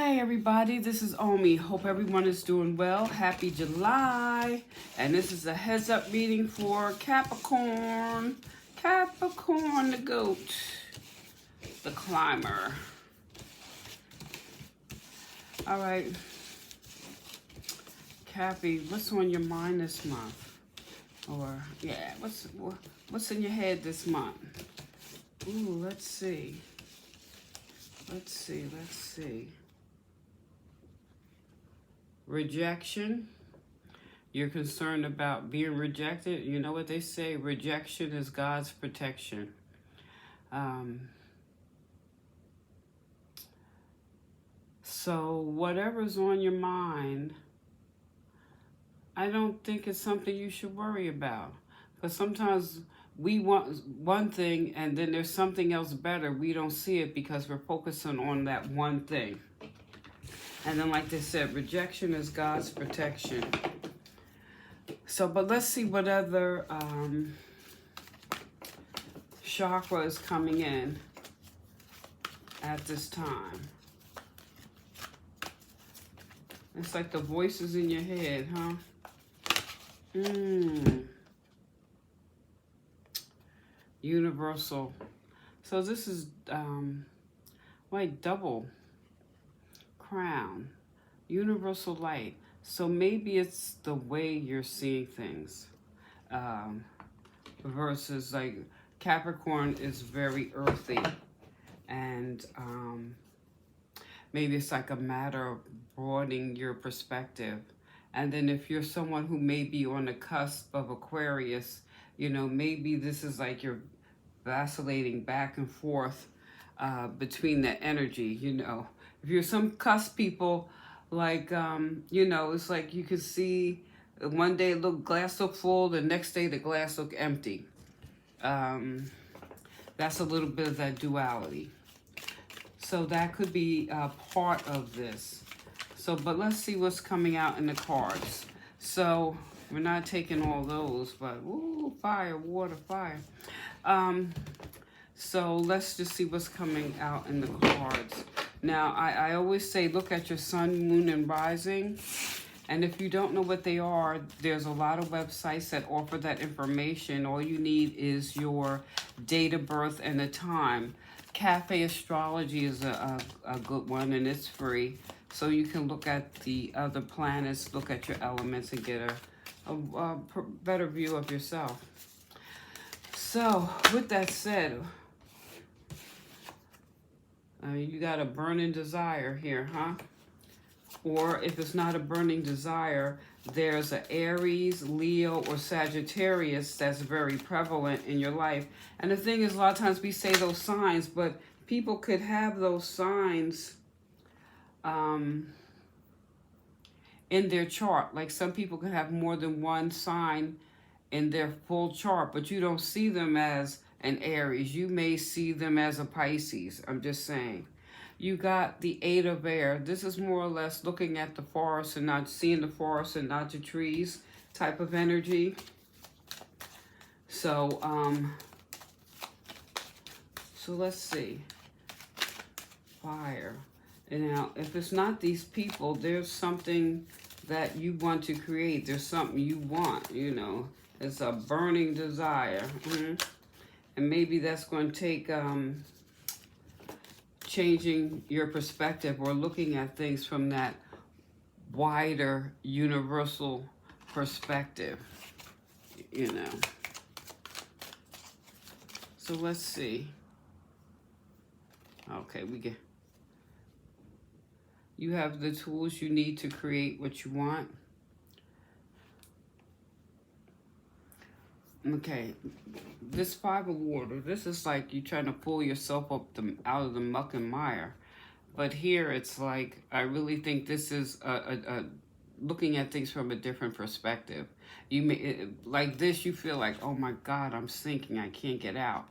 Hey everybody, this is Omi. Hope everyone is doing well. Happy July. And this is a heads up reading for Capricorn. Capricorn the goat. The climber. Alright. Cappy, what's on your mind this month? Or, yeah, what's in your head this month? Ooh, let's see. Let's see. Rejection. You're concerned about being rejected. You know what they say, rejection is God's protection. So whatever's on your mind, I don't think it's something you should worry about. Because sometimes we want one thing and then there's something else better. We don't see it because we're focusing on that one thing. And then, like they said, rejection is God's protection. So, but let's see what other chakra is coming in at this time. It's like the voices in your head, huh? Universal. So this is like double crown, universal light. So maybe it's the way you're seeing things versus like Capricorn is very earthy, and maybe it's like a matter of broadening your perspective. And then if you're someone who may be on the cusp of Aquarius, you know, maybe this is like you're vacillating back and forth between the energy, you know. If you're some cusp people, like, you know, it's like you can see one day it look glass look full, the next day the glass look empty. That's a little bit of that duality. So that could be part of this. So, but let's see what's coming out in the cards. So we're not taking all those, but ooh, fire, water, fire. So let's just see what's coming out in the cards. Now, I always say look at your sun, moon, and rising. And if you don't know what they are, there's a lot of websites that offer that information. All you need is your date of birth and the time. Cafe Astrology is a good one, and it's free. So you can look at the other planets, look at your elements, and get a better view of yourself. So, with that said, you got a burning desire here, huh? Or if it's not a burning desire, there's an Aries, Leo, or Sagittarius that's very prevalent in your life. And the thing is, a lot of times we say those signs, but people could have those signs in their chart. Like some people could have more than one sign in their full chart, but you don't see them as an Aries. You may see them as a Pisces. I'm just saying. You got the Eight of Air. This is more or less looking at the forest and not seeing the forest and not the trees type of energy. So, so let's see. Fire. And now, if it's not these people, there's something that you want to create. There's something you want, you know. It's a burning desire. And maybe that's going to take changing your perspective or looking at things from that wider universal perspective, you know. So let's see. Okay, you have the tools you need to create what you want. Okay, this Five of Water, this is like you trying to pull yourself up out of the muck and mire. But here it's like, I really think this is looking at things from a different perspective. You may, like this, you feel like, oh my God, I'm sinking, I can't get out.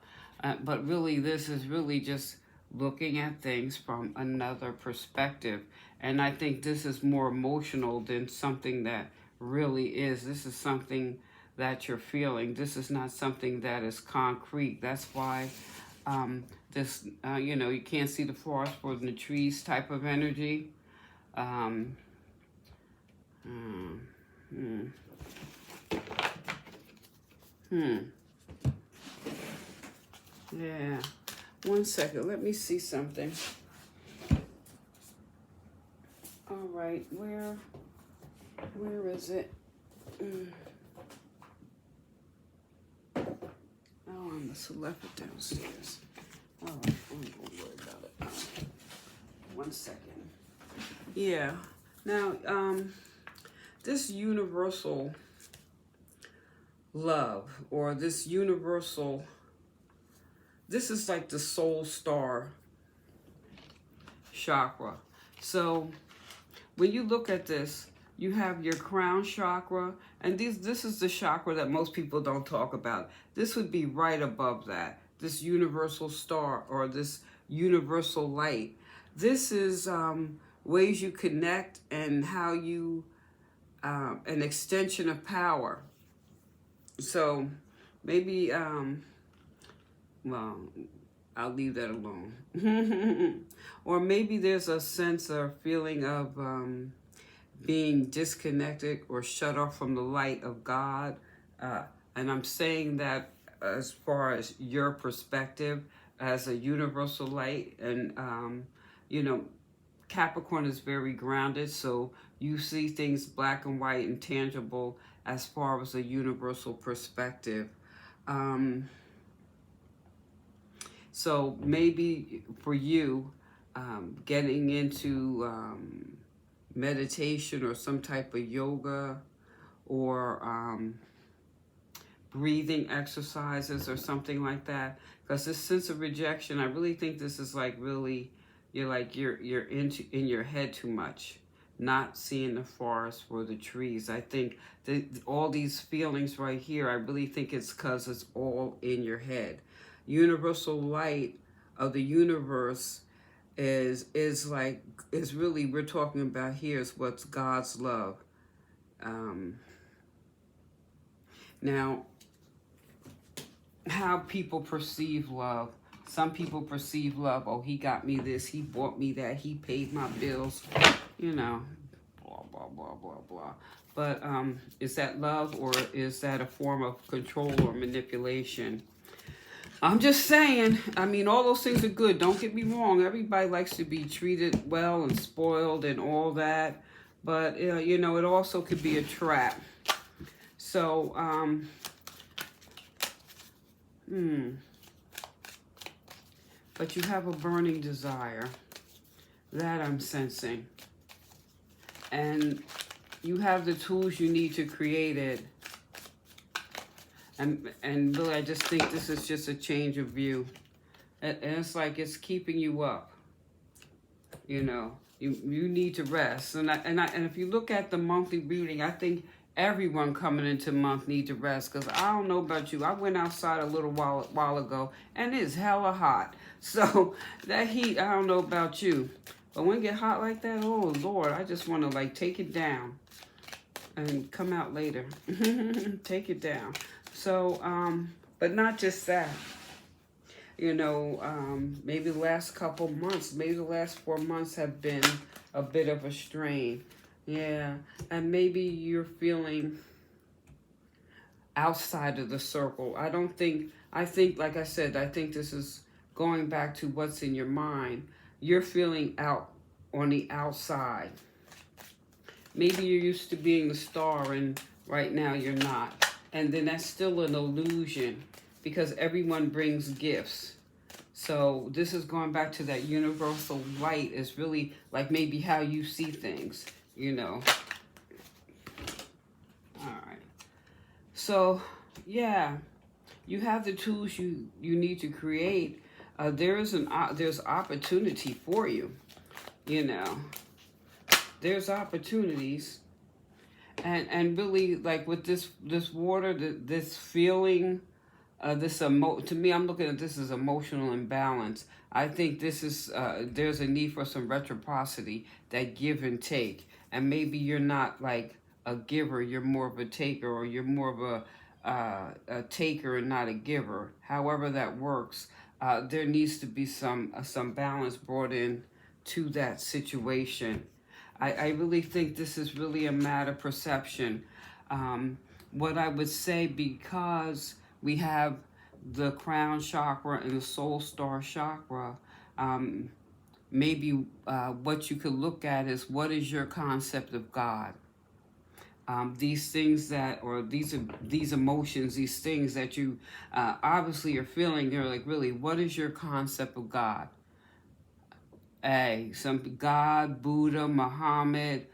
But really, this is really just looking at things from another perspective. And I think this is more emotional than something that really is. This is something that you're feeling. This is not something that is concrete. That's why this, you know, you can't see the forest for the trees type of energy. Um, hmm. Hmm. Hmm. Yeah. One second. Let me see something. All right. Where is it? Oh, I must have left it downstairs. All right. I'm going to worry about it. One second. Yeah. Now, this universal love, or this universal, this is like the soul star chakra. So when you look at this, you have your crown chakra, and this is the chakra that most people don't talk about. This would be right above that, this universal star, or this universal light. This is ways you connect, and how you, an extension of power. So maybe, well, I'll leave that alone. Or maybe there's a sense or feeling of being disconnected or shut off from the light of God. And I'm saying that as far as your perspective as a universal light. And, you know, Capricorn is very grounded, so you see things black and white and tangible as far as a universal perspective. So maybe for you, getting into meditation or some type of yoga, or breathing exercises or something like that. Because this sense of rejection, I really think this is like really, you're in your head too much, not seeing the forest for the trees. I think that all these feelings right here, I really think it's because it's all in your head. Universal light of the universe is really, we're talking about here, is what's God's love. Now, how people perceive love. Some people perceive love, oh, he got me this, he bought me that, he paid my bills, you know, blah, blah, blah, blah, blah. But is that love, or is that a form of control or manipulation? I'm just saying, I mean, all those things are good. Don't get me wrong. Everybody likes to be treated well and spoiled and all that. But, you know, it also could be a trap. So, but you have a burning desire. That I'm sensing. And you have the tools you need to create it. And really, I just think this is just a change of view. And it's like it's keeping you up. You know, you need to rest. And if you look at the monthly reading, I think everyone coming into month need to rest. Because I don't know about you. I went outside a little while ago, and it's hella hot. So that heat, I don't know about you. But when it get hot like that, oh, Lord, I just want to, like, take it down and come out later. Take it down. So, but not just that. You know, maybe the last couple months, maybe the last 4 months have been a bit of a strain. Yeah, and maybe you're feeling outside of the circle. I think, like I said, I think this is going back to what's in your mind. You're feeling out on the outside. Maybe you're used to being the star, and right now you're not. And then that's still an illusion, because everyone brings gifts. So this is going back to that universal light, is really like maybe how you see things, you know. All right. So, yeah, you have the tools you need to create. There's opportunity for you, you know. There's opportunities. And really, like with this water, this feeling, to me, I'm looking at this as emotional imbalance. I think this is there's a need for some reciprocity, that give and take. And maybe you're not like a giver, you're more of a taker, or you're more of a taker and not a giver. However that works, there needs to be some balance brought in to that situation. I really think this is really a matter of perception. What I would say, because we have the crown chakra and the soul star chakra, um, maybe what you could look at is, what is your concept of God? These things that, or these emotions, these things that you obviously are feeling, they're like, really, what is your concept of God? Some God, Buddha, Muhammad,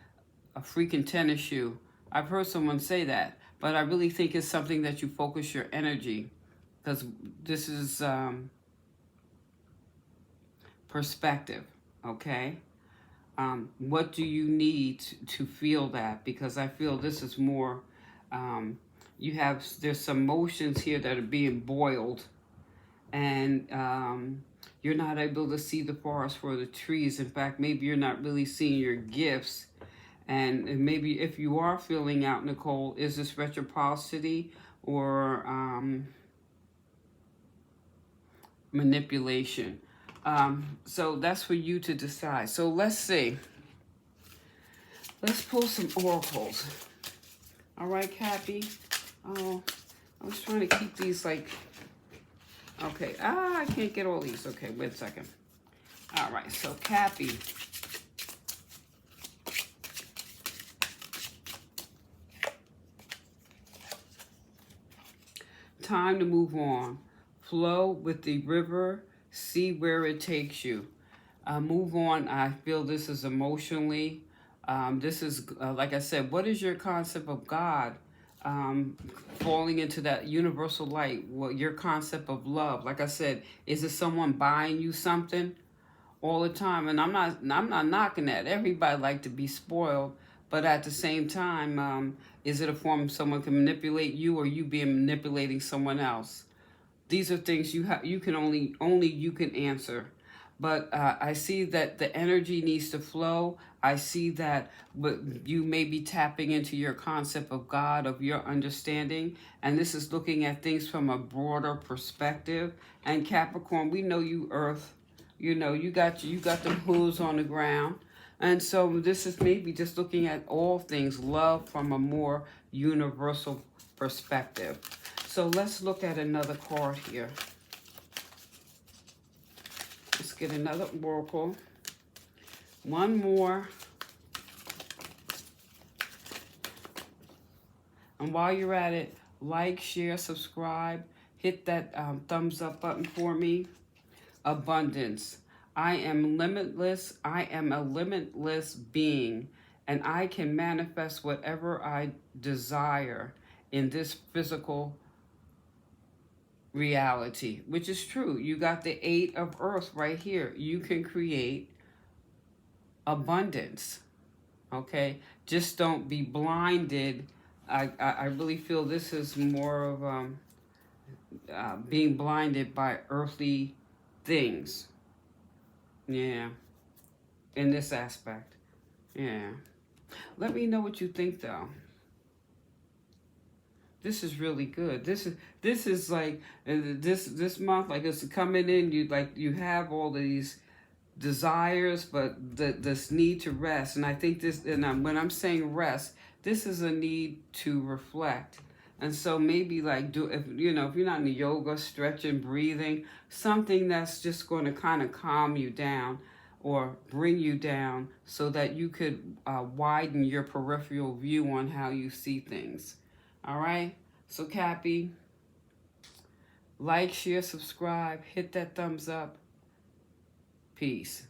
a freaking tennis shoe. I've heard someone say that, but I really think it's something that you focus your energy, because this is perspective, okay? What do you need to feel that? Because I feel this is more, there's some emotions here that are being boiled, and you're not able to see the forest for the trees. In fact, maybe you're not really seeing your gifts. And maybe if you are feeling out, Nicole, is this reciprocity or manipulation? So that's for you to decide. So let's see. Let's pull some oracles. All right, Cappy. Oh, I was trying to keep these like... Okay. I can't get all these. Okay, wait a second. All right, so Cappy. Time to move on. Flow with the river. See where it takes you. Move on. I feel this is emotionally. This is, like I said, what is your concept of God? Falling into that universal light. What your concept of love? Like I said, is it someone buying you something all the time? And I'm not knocking that. Everybody like to be spoiled, but at the same time, is it a form of someone can manipulate you, or you being manipulating someone else? These are things you can only you can answer. But I see that the energy needs to flow. I see that you may be tapping into your concept of God, of your understanding. And this is looking at things from a broader perspective. And Capricorn, we know you Earth. You know, you got the hooves on the ground. And so this is maybe just looking at all things love from a more universal perspective. So let's look at another card here. Let's get another oracle. One more. And while you're at it, like, share, subscribe. Hit that thumbs up button for me. Abundance. I am limitless. I am a limitless being. And I can manifest whatever I desire in this physical reality, which is true. You got the 8 of Earth right here. You can create abundance. Okay, just don't be blinded. I really feel this is more of being blinded by earthly things. Yeah, in this aspect. Yeah. Let me know what you think, though. This is really good. This is like this month, like it's coming in. You have all these desires, but this need to rest. And I think this, and when I'm saying rest, this is a need to reflect. And so maybe like if you're not in the yoga, stretching, breathing, something that's just going to kind of calm you down or bring you down, so that you could widen your peripheral view on how you see things. All right. So Cappy, like, share, subscribe, hit that thumbs up. Peace.